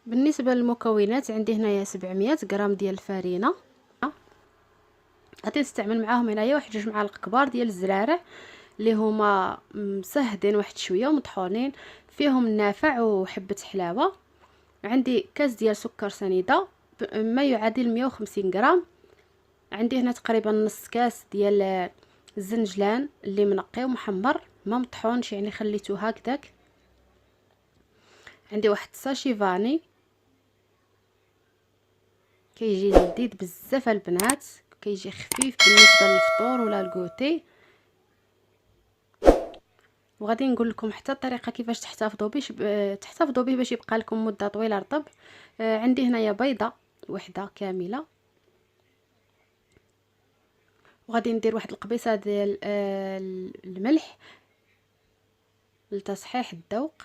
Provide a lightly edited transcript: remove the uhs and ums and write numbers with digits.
بالنسبه للمكونات عندي هنايا 700 غرام ديال الفرينه. غادي نستعمل معاهم هنايا واحد 2 معالق كبار ديال الزرارع اللي هما مسهدين واحد شويه ومطحونين، فيهم النافع وحبه حلاوه. عندي كاس ديال سكر سنيده ما يعادل 150 غرام. عندي هنا تقريبا نص كاس ديال الزنجلان اللي منقي ومحمر ما مطحونش، يعني خليته هكذاك. عندي واحد ساشي فاني كيجي لذيذ بزاف البنات، كيجي خفيف بالنسبه للفطور ولا الكوتي. وغادي نقول لكم حتى الطريقه كيفاش تحتفظوا به باش يبقى لكم مده طويله رطب. عندي هنايا بيضه وحده كامله، وغادي ندير واحد القبيصه ديال الملح لتصحيح الذوق.